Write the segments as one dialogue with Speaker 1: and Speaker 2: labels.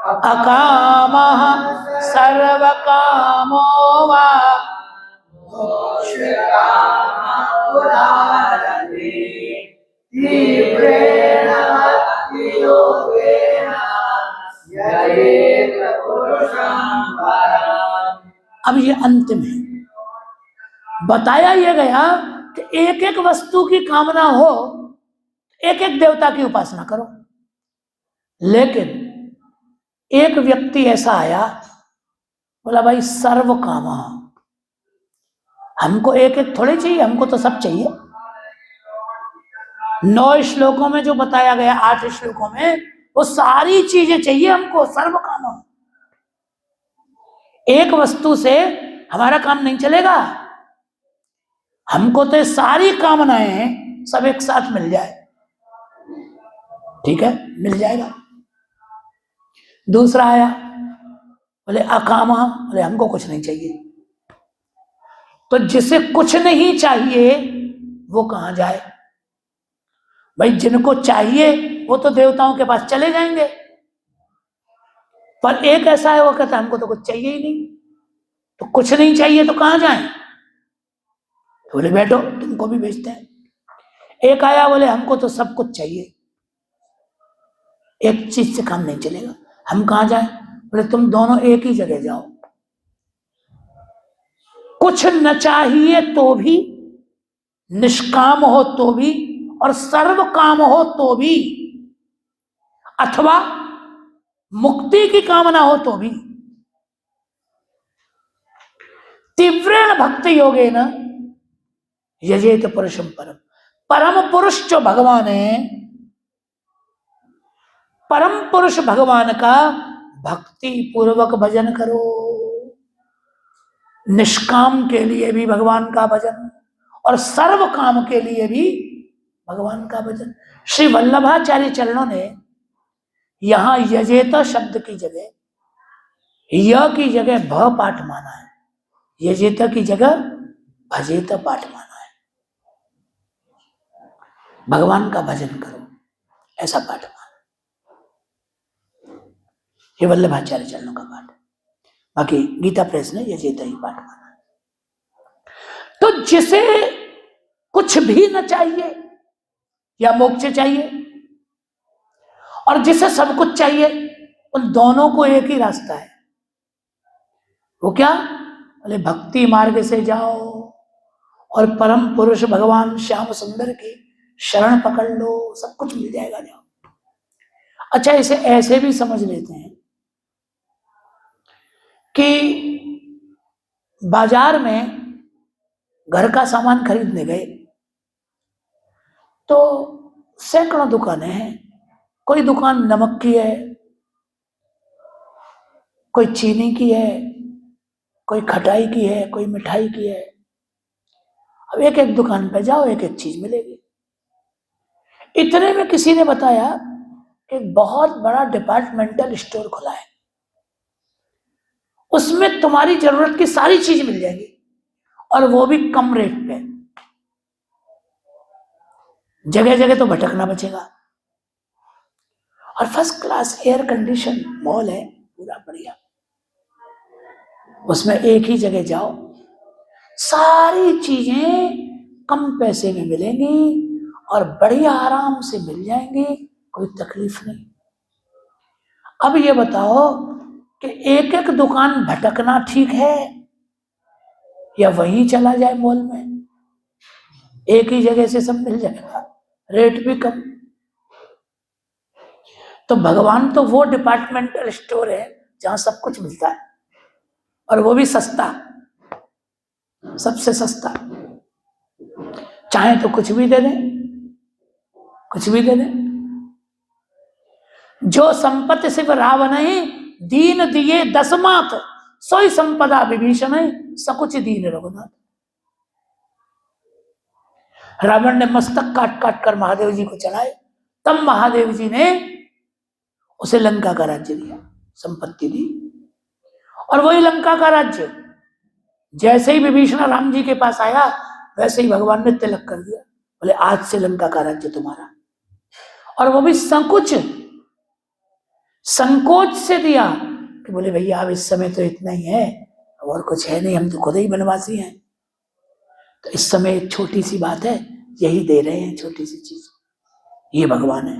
Speaker 1: अकामः सर्वकामो वा तीव्रेण भक्तियोगेन यजेत पुरुषं परम्। अब ये अंतिम है। बताया ये गया कि एक एक वस्तु की कामना हो, एक एक देवता की उपासना करो। लेकिन एक व्यक्ति ऐसा आया, बोला भाई सर्व कामा, हमको एक एक थोड़े चाहिए, हमको तो सब चाहिए। 9 श्लोकों में जो बताया गया, 8 श्लोकों में, वो सारी चीजें चाहिए हमको, सर्व कामा। एक वस्तु से हमारा काम नहीं चलेगा, हमको तो सारी कामनाएं सब एक साथ मिल जाए, ठीक है, मिल जाएगा। दूसरा आया, बोले अकामा, बोले हमको कुछ नहीं चाहिए। तो जिसे कुछ नहीं चाहिए वो कहां जाए भाई? जिनको चाहिए वो तो देवताओं के पास चले जाएंगे, पर एक ऐसा है वो कहता है हमको तो कुछ चाहिए ही नहीं। तो कुछ नहीं चाहिए तो कहां जाएं? तो बोले बैठो, तुमको भी भेजते हैं। एक आया, बोले हमको तो सब कुछ चाहिए, एक चीज से काम नहीं चलेगा, हम कहां जाएं? बोले तुम दोनों एक ही जगह जाओ, कुछ न चाहिए तो भी, निष्काम हो तो भी, और सर्व काम हो तो भी, अथवा मुक्ति की कामना हो तो भी। तीव्रेण भक्ति योगेन यजेत पुरुषम परम। परम पुरुष जो भगवान है, परम पुरुष भगवान का भक्ति पूर्वक भजन करो। निष्काम के लिए भी भगवान का भजन, और सर्व काम के लिए भी भगवान का भजन। श्री वल्लभाचार्य चरणों ने यहां यजेत शब्द की जगह य की जगह भ पाठ माना है, यजेत की जगह भजेत पाठ माना है। भगवान का भजन करो, ऐसा पाठ माना। ये वल्लभाचार्य चरणों का पाठ है। बाकी गीता प्रेस ने यजेत ही पाठ माना है। तो जिसे कुछ भी न चाहिए या मोक्ष चाहिए, और जिसे सब कुछ चाहिए, उन दोनों को एक ही रास्ता है। वो क्या? बोले भक्ति मार्ग से जाओ और परम पुरुष भगवान श्याम सुंदर की शरण पकड़ लो, सब कुछ मिल जाएगा, जाओ। अच्छा, इसे ऐसे भी समझ लेते हैं कि बाजार में घर का सामान खरीदने गए तो सैकड़ों दुकानें हैं। कोई दुकान नमक की है, कोई चीनी की है, कोई खटाई की है, कोई मिठाई की है। अब एक एक दुकान पे जाओ, एक एक चीज मिलेगी। इतने में किसी ने बताया कि बहुत बड़ा डिपार्टमेंटल स्टोर खुला है, उसमें तुम्हारी जरूरत की सारी चीज मिल जाएगी, और वो भी कम रेट पे। जगह जगह तो भटकना बचेगा, और first class air condition mall है, पूरा बढ़िया। उसमें एक ही जगह जाओ, सारी चीजें कम पैसे में मिलेंगी और बढ़िया आराम से मिल जाएंगी, कोई तकलीफ नहीं। अब ये बताओ कि एक एक दुकान भटकना ठीक है, या वहीं चला जाए मॉल में, एक ही जगह से सब मिल जाएगा, रेट भी कम। तो भगवान तो वो डिपार्टमेंटल स्टोर है जहां सब कुछ मिलता है, और वो भी सस्ता, सबसे सस्ता। चाहे तो कुछ भी दे दें, कुछ भी दे दें। जो संपत्ति सिर्फ रावण ही दीन दिए 10 मात, सोई संपदा विभीषण सकुच दीन रघुनाथ। रावण ने मस्तक काट काट कर महादेव जी को चढ़ाए, तब महादेव जी ने उसे लंका का राज्य दिया, संपत्ति दी। और वही लंका का राज्य जैसे ही विभीषण राम जी के पास आया, वैसे ही भगवान ने तिलक कर दिया, बोले आज से लंका का राज्य तुम्हारा। और वो भी संकुच, संकोच से दिया कि बोले भैया अब इस समय तो इतना ही है, और कुछ है नहीं, हम तो खुद ही बनवासी हैं, तो इस समय एक छोटी सी बात है, यही दे रहे हैं, छोटी सी चीज। ये भगवान है,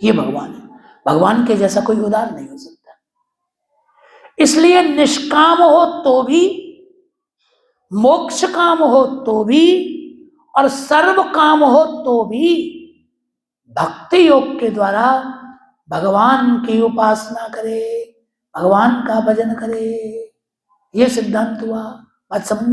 Speaker 1: ये भगवान है। भगवान के जैसा कोई उदार नहीं हो सकता। इसलिए निष्काम हो तो भी, मोक्ष काम हो तो भी, और सर्व काम हो तो भी भक्ति योग के द्वारा भगवान की उपासना करे, भगवान का भजन करे। ये सिद्धांत हुआ। बात समझ में